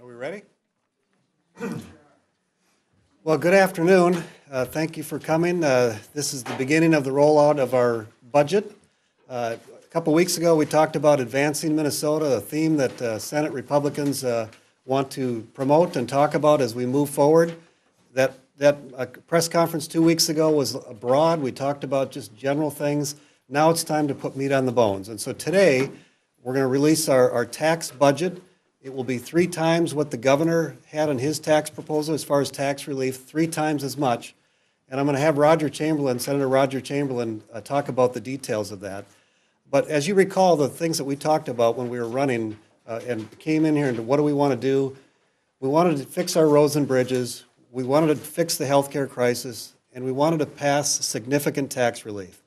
Are we ready? Well, good afternoon. Thank you for coming. This is the beginning of the rollout of our budget. A couple weeks ago, we talked about advancing Minnesota, a theme that Senate Republicans want to promote and talk about as we move forward. That press conference 2 weeks ago was broad. We talked about just general things. Now it's time to put meat on the bones. And so today, we're going to release our tax budget. It will be 3 times what the governor had in his tax proposal as far as tax relief, 3 times as much. And I'm going to have Senator Roger Chamberlain, talk about the details of that. But as you recall, the things that we talked about when we were running and came in here and what do we want to do? We wanted to fix our roads and bridges. We wanted to fix the healthcare crisis, and we wanted to pass significant tax relief.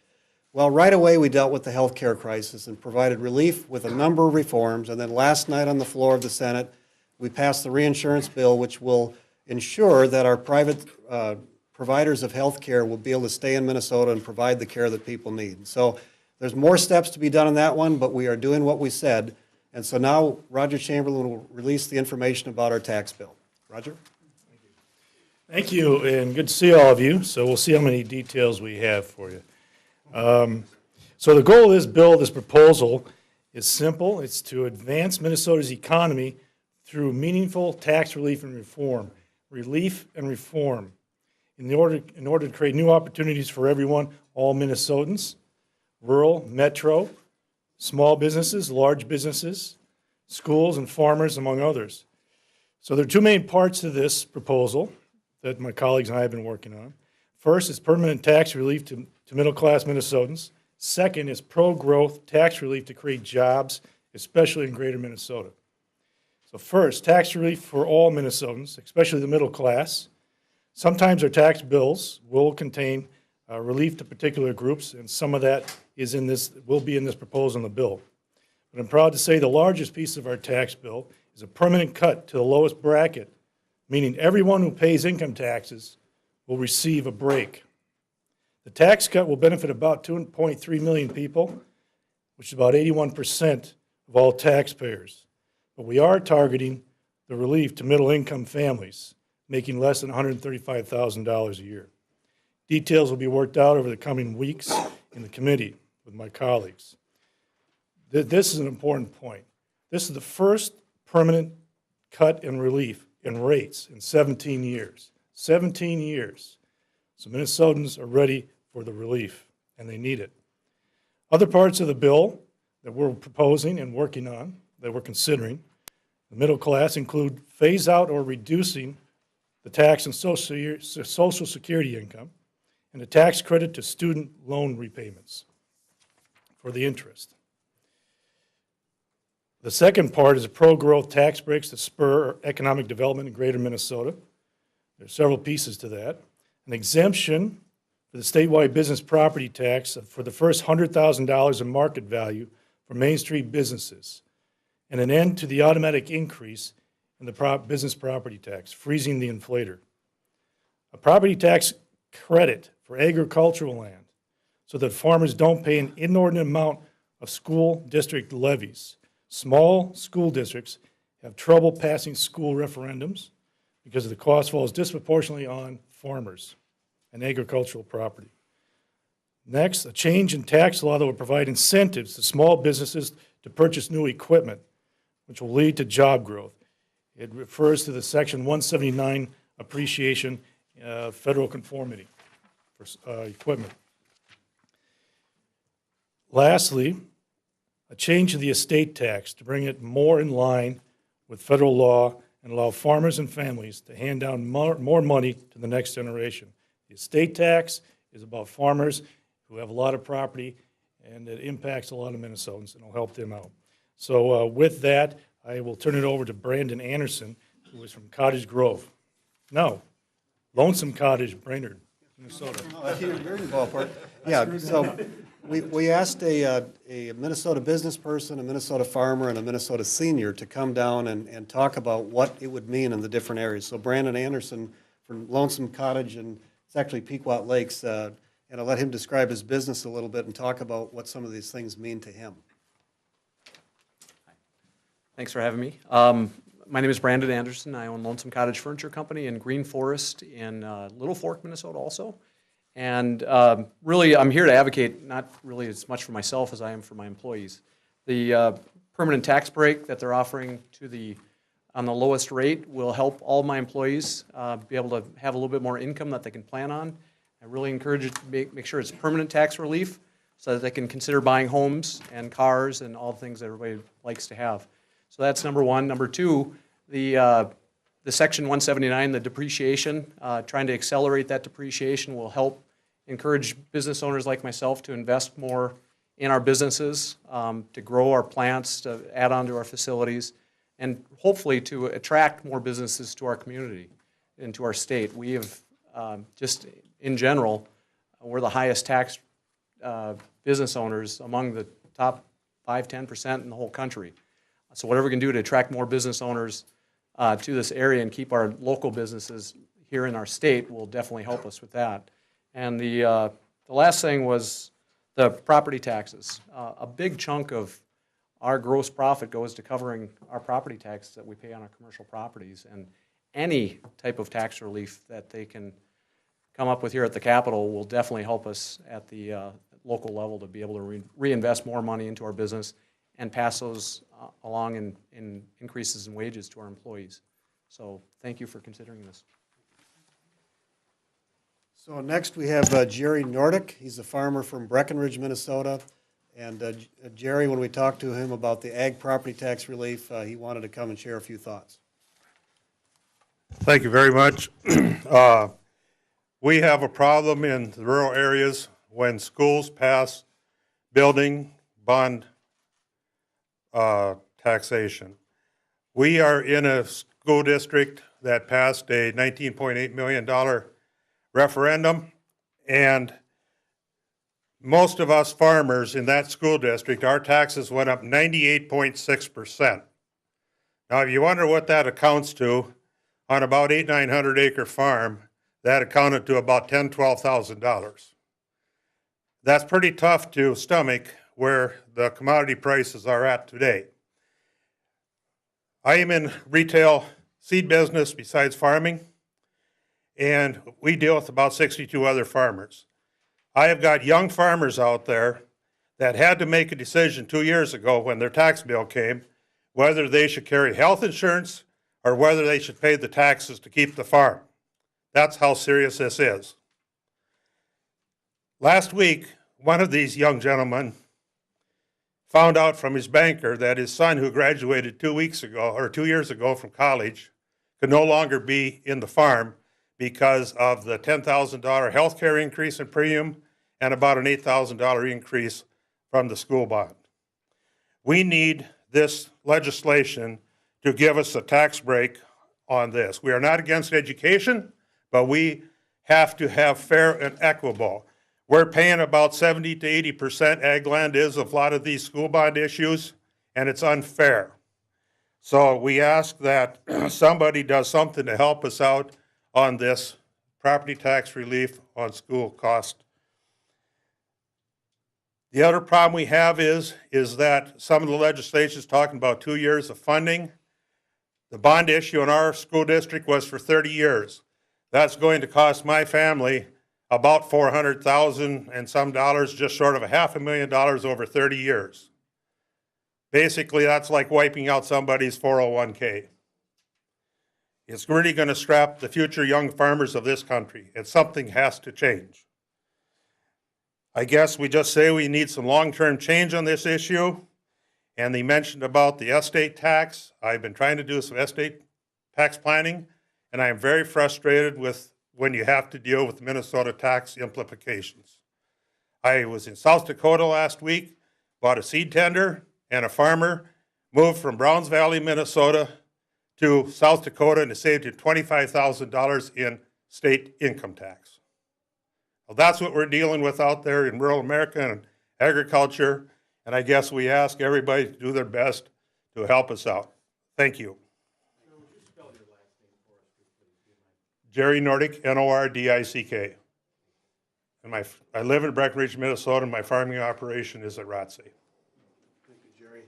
Well, right away, we dealt with the health care crisis and provided relief with a number of reforms. And then last night on the floor of the Senate, we passed the reinsurance bill, which will ensure that our private providers of health care will be able to stay in Minnesota and provide the care that people need. So there's more steps to be done on that one, but we are doing what we said. And so now Roger Chamberlain will release the information about our tax bill. Roger? Thank you, and good to see all of you. So we'll see how many details we have for you. So the goal of this bill, this proposal, is simple. It's to advance Minnesota's economy through meaningful tax relief and reform. Relief and reform. In order to create new opportunities for everyone, all Minnesotans, rural, metro, small businesses, large businesses, schools, and farmers, among others. So there are 2 main parts to this proposal that my colleagues and I have been working on. First is permanent tax relief to middle-class Minnesotans. Second is pro-growth tax relief to create jobs, especially in greater Minnesota. So first, tax relief for all Minnesotans, especially the middle class. Sometimes our tax bills will contain relief to particular groups, and some of that will be in this proposal in the bill. But I'm proud to say the largest piece of our tax bill is a permanent cut to the lowest bracket, meaning everyone who pays income taxes will receive a break. The tax cut will benefit about 2.3 million people, which is about 81% of all taxpayers. But we are targeting the relief to middle-income families, making less than $135,000 a year. Details will be worked out over the coming weeks in the committee with my colleagues. This is an important point. This is the first permanent cut in relief in rates in 17 years. 17 years. So Minnesotans are ready for the relief, and they need it. Other parts of the bill that we're proposing and working on, that we're considering, the middle class include phase out or reducing the tax on Social Security income and a tax credit to student loan repayments for the interest. The second part is a pro-growth tax breaks to spur economic development in greater Minnesota. There's several pieces to that. An exemption for the statewide business property tax for the first $100,000 in market value for Main Street businesses, and an end to the automatic increase in the business property tax, freezing the inflator. A property tax credit for agricultural land so that farmers don't pay an inordinate amount of school district levies. Small school districts have trouble passing school referendums because the cost falls disproportionately on farmers and agricultural property. Next, a change in tax law that will provide incentives to small businesses to purchase new equipment, which will lead to job growth. It refers to the Section 179 appreciation federal conformity for equipment. Lastly, a change to the estate tax to bring it more in line with federal law and allow farmers and families to hand down more money to the next generation. The estate tax is about farmers who have a lot of property, and it impacts a lot of Minnesotans, and will help them out. So with that, I will turn it over to Brandon Anderson, who is from Cottage Grove. No, Lonesome Cottage, Brainerd, Minnesota. Oh, that's your ballpark. Yeah, so we asked a Minnesota business person, a Minnesota farmer, and a Minnesota senior to come down and talk about what it would mean in the different areas. So Brandon Anderson from Lonesome Cottage, and it's actually Pequot Lakes, and I'll let him describe his business a little bit and talk about what some of these things mean to him. Thanks for having me. My name is Brandon Anderson. I own Lonesome Cottage Furniture Company in Green Forest in Little Fork, Minnesota also. And really, I'm here to advocate, not really as much for myself as I am for my employees. The permanent tax break that they're offering on the lowest rate will help all my employees be able to have a little bit more income that they can plan on. I really encourage you to make sure it's permanent tax relief so that they can consider buying homes and cars and all the things that everybody likes to have. So that's number one. Number two, the Section 179, the depreciation, trying to accelerate that depreciation will help encourage business owners like myself to invest more in our businesses, to grow our plants, to add on to our facilities, and hopefully to attract more businesses to our community and to our state. We have, just in general, we're the highest tax business owners among the top 5–10% in the whole country. So whatever we can do to attract more business owners to this area and keep our local businesses here in our state will definitely help us with that. And the last thing was the property taxes. A big chunk of our gross profit goes to covering our property taxes that we pay on our commercial properties. And any type of tax relief that they can come up with here at the Capitol will definitely help us at the local level to be able to reinvest more money into our business and pass those along in increases in wages to our employees. So thank you for considering this. So next we have Jerry Nordick. He's a farmer from Breckenridge, Minnesota. And Jerry, when we talked to him about the ag property tax relief, he wanted to come and share a few thoughts. Thank you very much. We have a problem in the rural areas when schools pass building bond taxation. We are in a school district that passed a $19.8 million referendum, and most of us farmers in that school district, our taxes went up 98.6%. Now, if you wonder what that accounts to, on about 900 acre farm, that accounted to about $10,000–12,000. That's pretty tough to stomach where the commodity prices are at today. I am in retail seed business besides farming, and we deal with about 62 other farmers. I have got young farmers out there that had to make a decision 2 years ago when their tax bill came, whether they should carry health insurance or whether they should pay the taxes to keep the farm. That's how serious this is. Last week, one of these young gentlemen found out from his banker that his son, who graduated 2 years ago from college, could no longer be in the farm because of the $10,000 health care increase in premium and about an $8,000 increase from the school bond. We need this legislation to give us a tax break on this. We are not against education, but we have to have fair and equitable. We're paying about 70 to 80%, ag land is, of a lot of these school bond issues, and it's unfair. So we ask that somebody does something to help us out on this property tax relief on school cost. The other problem we have is that some of the legislation is talking about 2 years of funding. The bond issue in our school district was for 30 years. That's going to cost my family about $400,000 and some dollars, just short of $500,000 over 30 years. Basically, that's like wiping out somebody's 401k. It's really going to strap the future young farmers of this country, and something has to change. I guess we just say we need some long-term change on this issue. And they mentioned about the estate tax. I've been trying to do some estate tax planning, and I am very frustrated with when you have to deal with Minnesota tax implications. I was in South Dakota last week, bought a seed tender, and a farmer moved from Browns Valley, Minnesota to South Dakota, and it saved him $25,000 in state income tax. Well, that's what we're dealing with out there in rural America and agriculture, and I guess we ask everybody to do their best to help us out. Thank you. Jerry Nordick, Nordick. And I live in Breckenridge, Minnesota, and my farming operation is at Rotsey. Thank you, Jerry.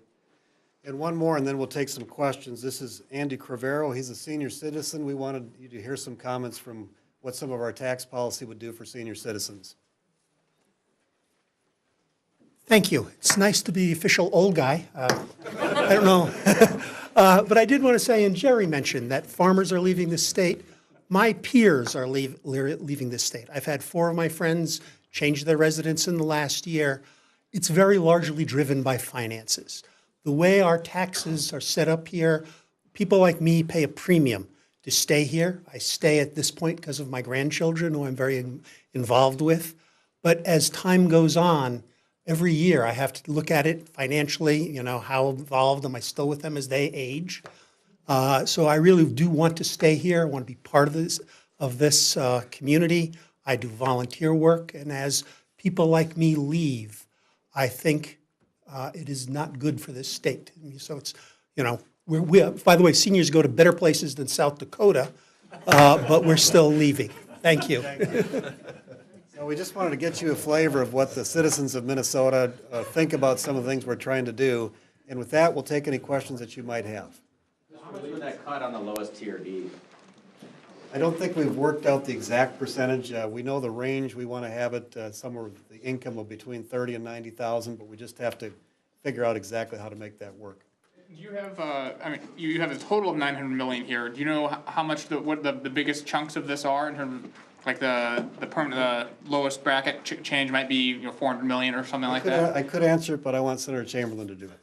And one more, and then we'll take some questions. This is Andy Crevero. He's a senior citizen. We wanted you to hear some comments from what some of our tax policy would do for senior citizens. Thank you. It's nice to be the official old guy. I don't know. But I did want to say, and Jerry mentioned that farmers are leaving the state. My peers are leaving this state. I've had 4 of my friends change their residence in the last year. It's very largely driven by finances. The way our taxes are set up here, people like me pay a premium to stay here. I stay at this point because of my grandchildren, who I'm very involved with. But as time goes on, every year I have to look at it financially, you know, how involved am I still with them as they age? So I really do want to stay here. I want to be part of this community. I do volunteer work, and as people like me leave, I think it is not good for this state. So it's, you know, by the way, seniors go to better places than South Dakota, but we're still leaving. Thank you. So we just wanted to get you a flavor of what the citizens of Minnesota think about some of the things we're trying to do. And with that, we'll take any questions that you might have. How much would that cut on the lowest tier be? I don't think we've worked out the exact percentage. We know the range. We want to have it somewhere, the income of between 30 and 90,000, but we just have to figure out exactly how to make that work. You have, I mean, you have a total of 900 million here. Do you know how much what the biggest chunks of this are in terms of, like the lowest bracket change might be 400 million or something like that? I could answer it, but I want Senator Chamberlain to do it.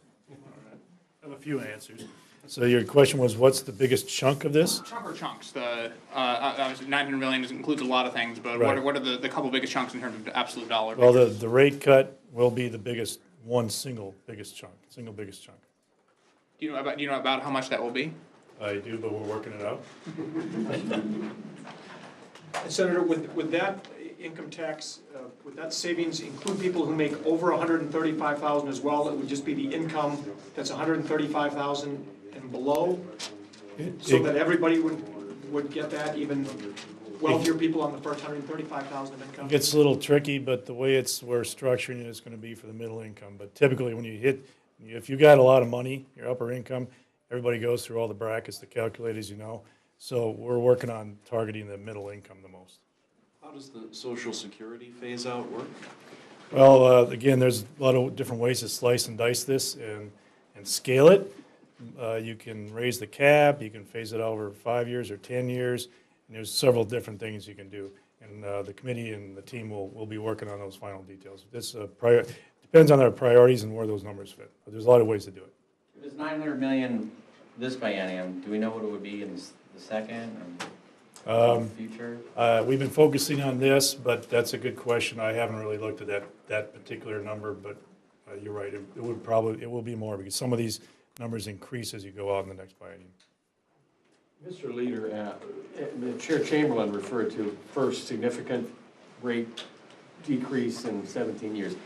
I have a few answers. So your question was, what's the biggest chunk of this? Chunk or chunks? The obviously 900 million includes a lot of things, but Right. what are the couple biggest chunks in terms of absolute dollar? Well, the rate cut will be the biggest, single biggest chunk. Do you know about how much that will be? I do, but we're working it out. Senator, would that income tax, would that savings include people who make over 135,000 as well? It would just be the income that's 135,000 and below? So that everybody would get that, even wealthier people on the first 135,000 of income? It gets a little tricky, but the way we're structuring it is going to be for the middle income. But typically, when if you got a lot of money, your upper income, everybody goes through all the brackets to calculate, as you know. So we're working on targeting the middle income the most. How does the Social Security phase out work? Well, again, there's a lot of different ways to slice and dice this and scale it. You can raise the cap, you can phase it over 5 years or 10 years, and there's several different things you can do. And the committee and the team will be working on those final details. This depends on our priorities and where those numbers fit, but there's a lot of ways to do it. If it's 900 million this biennium, do we know what it would be in the second or future? We've been focusing on this, but that's a good question. I haven't really looked at that particular number, but you're right. It will be more because some of these numbers increase as you go out in the next biennium. Mr. Leader, Chair Chamberlain referred to first significant rate decrease in 17 years.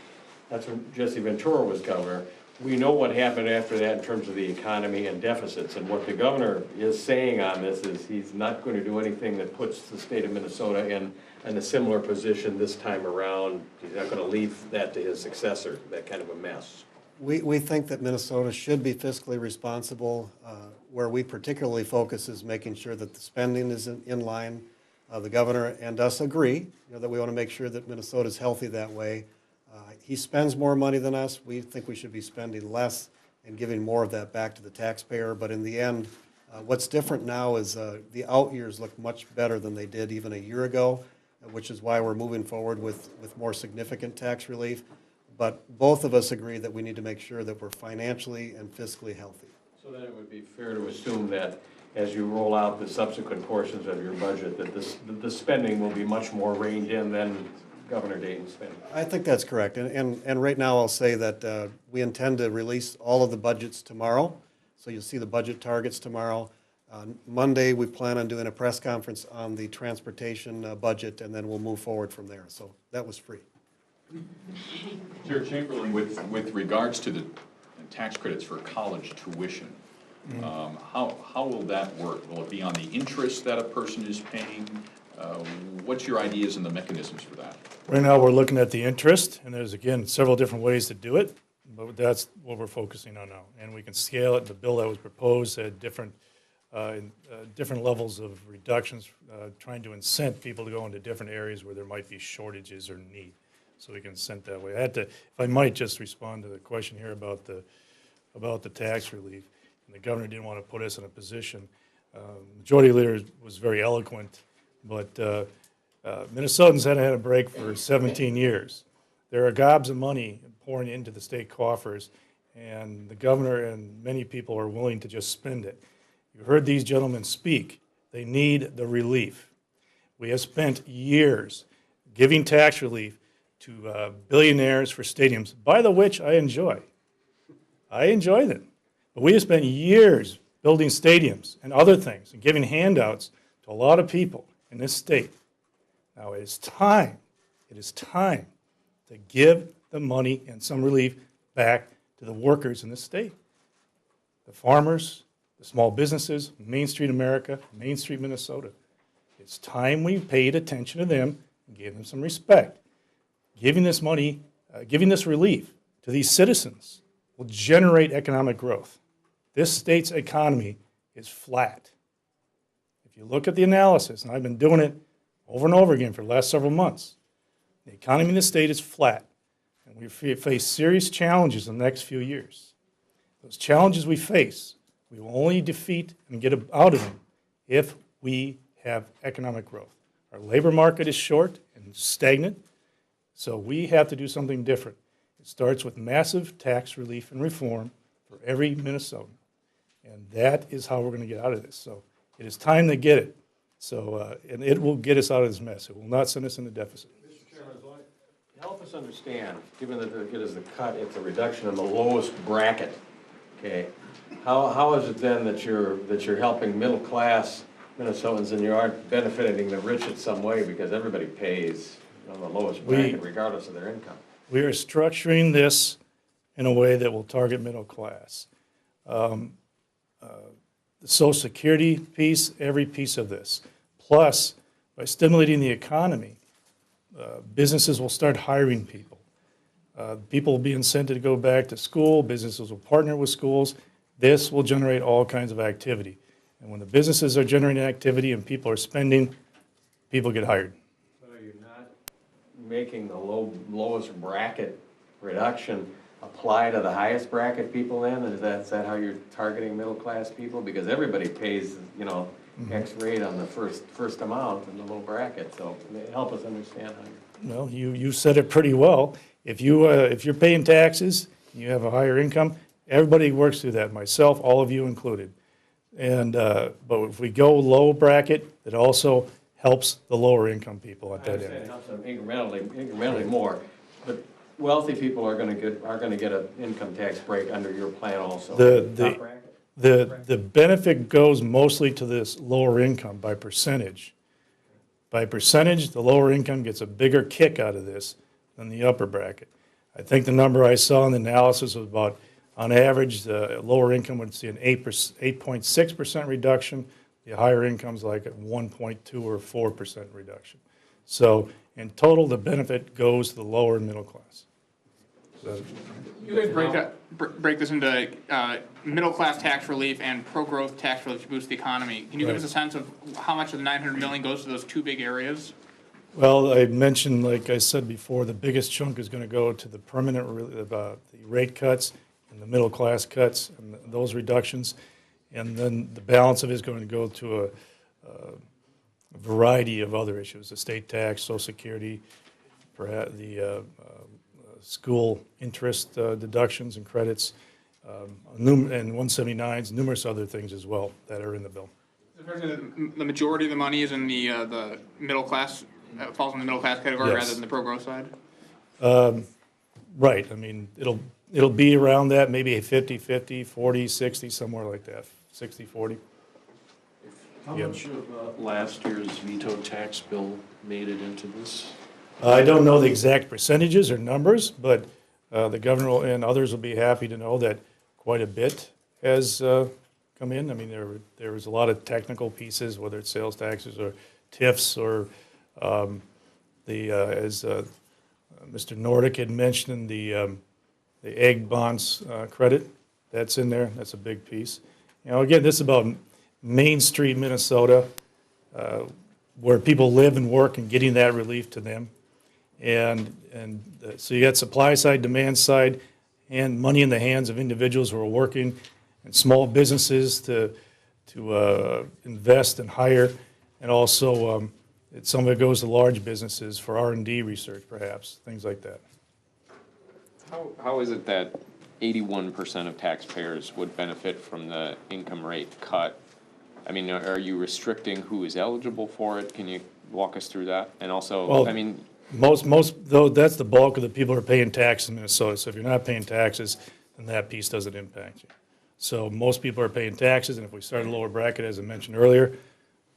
That's when Jesse Ventura was governor. We know what happened after that in terms of the economy and deficits. And what the governor is saying on this is he's not going to do anything that puts the state of Minnesota in a similar position this time around. He's not going to leave that to his successor, that kind of a mess. We think that Minnesota should be fiscally responsible. Where we particularly focus is making sure that the spending is in line. The governor and us agree, that we want to make sure that Minnesota is healthy that way. He spends more money than us. We think we should be spending less and giving more of that back to the taxpayer. But in the end, what's different now is the out years look much better than they did even a year ago, which is why we're moving forward with more significant tax relief. But both of us agree that we need to make sure that we're financially and fiscally healthy. So then it would be fair to assume that as you roll out the subsequent portions of your budget, that the spending will be much more reined in than Governor Dayton's spending. I think that's correct. And right now I'll say that we intend to release all of the budgets tomorrow. So you'll see the budget targets tomorrow. Monday, we plan on doing a press conference on the transportation budget, and then we'll move forward from there. So that was free. Chair Chamberlain, with regards to the tax credits for college tuition, how will that work? Will it be on the interest that a person is paying? What's your ideas and the mechanisms for that? Right now, we're looking at the interest, and there's, again, several different ways to do it. but that's what we're focusing on now. And we can scale it. The bill that was proposed had different levels of reductions, trying to incent people to go into different areas where there might be shortages or need. So we can incent that way. I had to, if I might just respond to the question here about the tax relief. And the governor didn't want to put us in a position. Majority Leader was very eloquent, but Minnesotans hadn't had a break for 17 years. There are gobs of money pouring into the state coffers, and the governor and many people are willing to just spend it. You heard these gentlemen speak. They need the relief. We have spent years giving tax relief to billionaires for stadiums, by the which I enjoy. I enjoy them. But we have spent years building stadiums and other things and giving handouts to a lot of people in this state. Now it is time to give the money and some relief back to the workers in this state. The farmers, the small businesses, Main Street America, Main Street Minnesota. It's time we paid attention to them and gave them some respect. Giving this money, giving this relief to these citizens will generate economic growth. This state's economy is flat. If you look at the analysis, and I've been doing it over and over again for the last several months, the economy in the state is flat, and we face serious challenges in the next few years. Those challenges we face, we will only defeat and get out of them if we have economic growth. Our labor market is short and stagnant, so we have to do something different. It starts with massive tax relief and reform for every Minnesotan, and that is how we're going to get out of this. So it is time to get it. So, and it will get us out of this mess. It will not send us into deficit. Mr. Chairman, help us understand, given that it is a cut, it's a reduction in the lowest bracket, okay? How is it then that you're helping middle-class Minnesotans and you aren't benefiting the rich in some way because everybody pays on the lowest bracket regardless of their income? We are structuring this in a way that will target middle class. The Social Security piece, every piece of this. Plus, by stimulating the economy, businesses will start hiring people. People will be incented to go back to school. Businesses will partner with schools. This will generate all kinds of activity. And when the businesses are generating activity and people are spending, people get hired. But are you not making the lowest bracket reduction apply to the highest bracket people then? Is that how you're targeting middle-class people? Because everybody pays, X rate on the first amount in the low bracket, so help us understand how you're... Well, you said it pretty well. If you're paying taxes, you have a higher income, everybody works through that, myself, all of you included. And but if we go low bracket, it also helps the lower income people at that end. It helps them incrementally more, but wealthy people are going to get an income tax break under your plan also. The benefit goes mostly to this lower income by percentage. By percentage, the lower income gets a bigger kick out of this than the upper bracket. I think the number I saw in the analysis was about, on average, the lower income would see an 8.6% reduction. The higher income's like a 1.2 or 4% reduction. So in total, the benefit goes to the lower and middle class. So, You guys break this into middle-class tax relief and pro-growth tax relief to boost the economy. Can you give us a sense of how much of the $900 million goes to those two big areas? well, I mentioned, like I said before, the biggest chunk is going to go to the permanent the rate cuts and the middle class cuts and those reductions. And then the balance of it is going to go to a variety of other issues, the state tax, Social Security, perhaps the school interest deductions and credits, and 179s, numerous other things as well that are in the bill. The majority of the money is in the middle class, falls in the middle class category Yes. rather than the pro-growth side? Right, I mean, it'll be around that, maybe a 50-50, 40-60, somewhere like that, 60-40. How Yeah. much of last year's veto tax bill made it into this? I don't know the exact percentages or numbers, but the governor and others will be happy to know that quite a bit has come in. I mean, there was a lot of technical pieces, whether it's sales taxes or TIFs or as Mr. Nordick had mentioned, the the egg bonds credit, that's in there, that's a big piece. You know, again, this is about Main Street, Minnesota, where people live and work and getting that relief to them. So you got supply side, demand side, and money in the hands of individuals who are working and small businesses to invest and hire, and also some of it goes to large businesses for R&D research, perhaps, things like that. How is it that 81% of taxpayers would benefit from the income rate cut? I mean, are you restricting who is eligible for it? Can you walk us through that? And also, Well, I mean, Most, though, that's the bulk of the people who are paying taxes in Minnesota. So if you're not paying taxes, then that piece doesn't impact you. So most people are paying taxes, and if we start a lower bracket, as I mentioned earlier,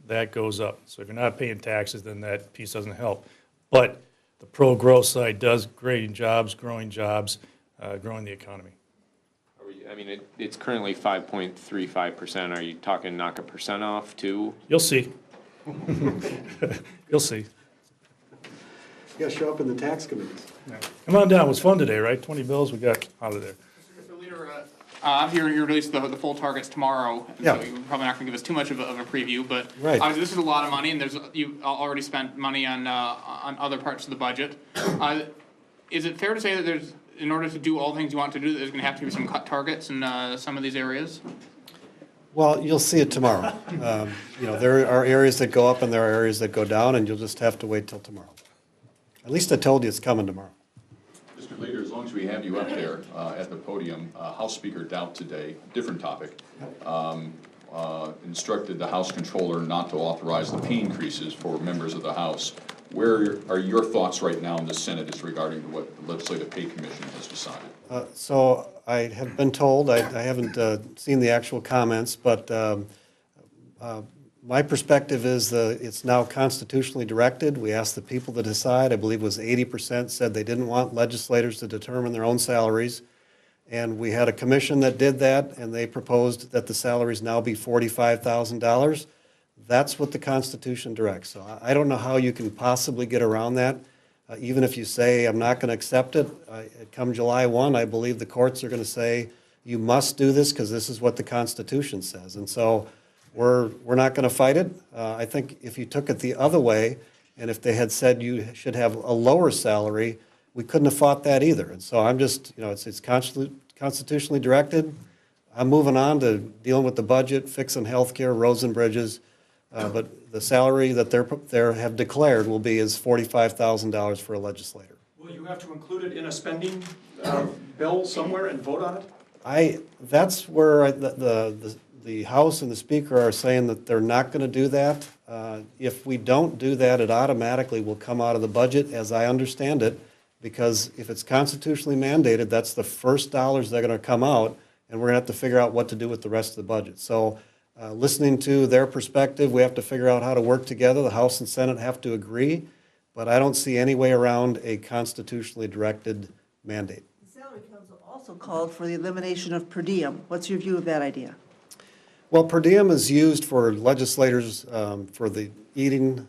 that goes up. So if you're not paying taxes, then that piece doesn't help. But the pro-growth side does creating jobs, growing the economy. I mean, it's currently 5.35%. Are you talking knock a percent off too? You'll see. You'll see. You gotta show up in the tax committees. Come on down. It was fun today, right? 20 bills we got out of there. Mr. Leader, obviously you release the full targets tomorrow, and Yeah. so you're probably not gonna give us too much of a preview, but Right. obviously this is a lot of money, and you've already spent money on other parts of the budget. Is it fair to say that in order to do all the things you want to do, there's gonna have to be some cut targets in some of these areas? Well, you'll see it tomorrow. You know, there are areas that go up and there are areas that go down, and you'll just have to wait till tomorrow. At least I told you it's coming tomorrow. Mr. Leader, as long as we have you up there at the podium, House Speaker Daudt today, different topic, instructed the House Controller not to authorize the pay increases for members of the House. Where are your thoughts right now in the Senate as regarding what the Legislative Pay Commission has decided? So I have been told, I haven't seen the actual comments, but my perspective is it's now constitutionally directed. We asked the people to decide. I believe it was 80% said they didn't want legislators to determine their own salaries. And we had a commission that did that, and they proposed that the salaries now be $45,000. That's what the Constitution directs. So I don't know how you can possibly get around that. Even if you say, I'm not going to accept it, come July 1, I believe the courts are going to say, you must do this because this is what the Constitution says. And so we're not going to fight it. I think if you took it the other way, and if they had said you should have a lower salary, we couldn't have fought that either. And so I'm just, it's constitutionally directed. I'm moving on to dealing with the budget, fixing healthcare, roads and bridges. But the salary that they have declared will be is $45,000 for a legislator. Will you have to include it in a spending bill somewhere and vote on it? That's where the House and the Speaker are saying that they're not going to do that. If we don't do that, it automatically will come out of the budget, as I understand it, because if it's constitutionally mandated, that's the first dollars that are going to come out, and we're going to have to figure out what to do with the rest of the budget. So listening to their perspective, we have to figure out how to work together. The House and Senate have to agree, but I don't see any way around a constitutionally directed mandate. The Salary Council also called for the elimination of per diem. What's your view of that idea? Well, per diem is used for legislators for the eating,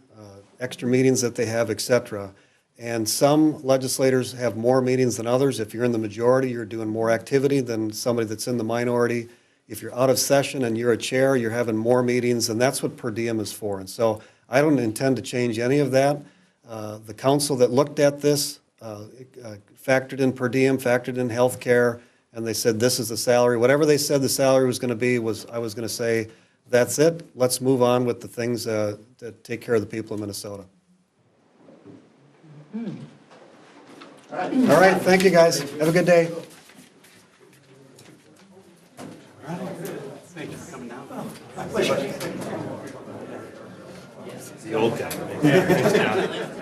extra meetings that they have, et cetera. And some legislators have more meetings than others. If you're in the majority, you're doing more activity than somebody that's in the minority. If you're out of session and you're a chair, you're having more meetings, and that's what per diem is for. And so I don't intend to change any of that. The council that looked at this factored in per diem, factored in health care, and they said this is the salary. Whatever they said the salary was going to be, I was going to say, that's it. Let's move on with the things that take care of the people of Minnesota. All right, thank you, guys. Have a good day. Thank you for coming down. The old guy.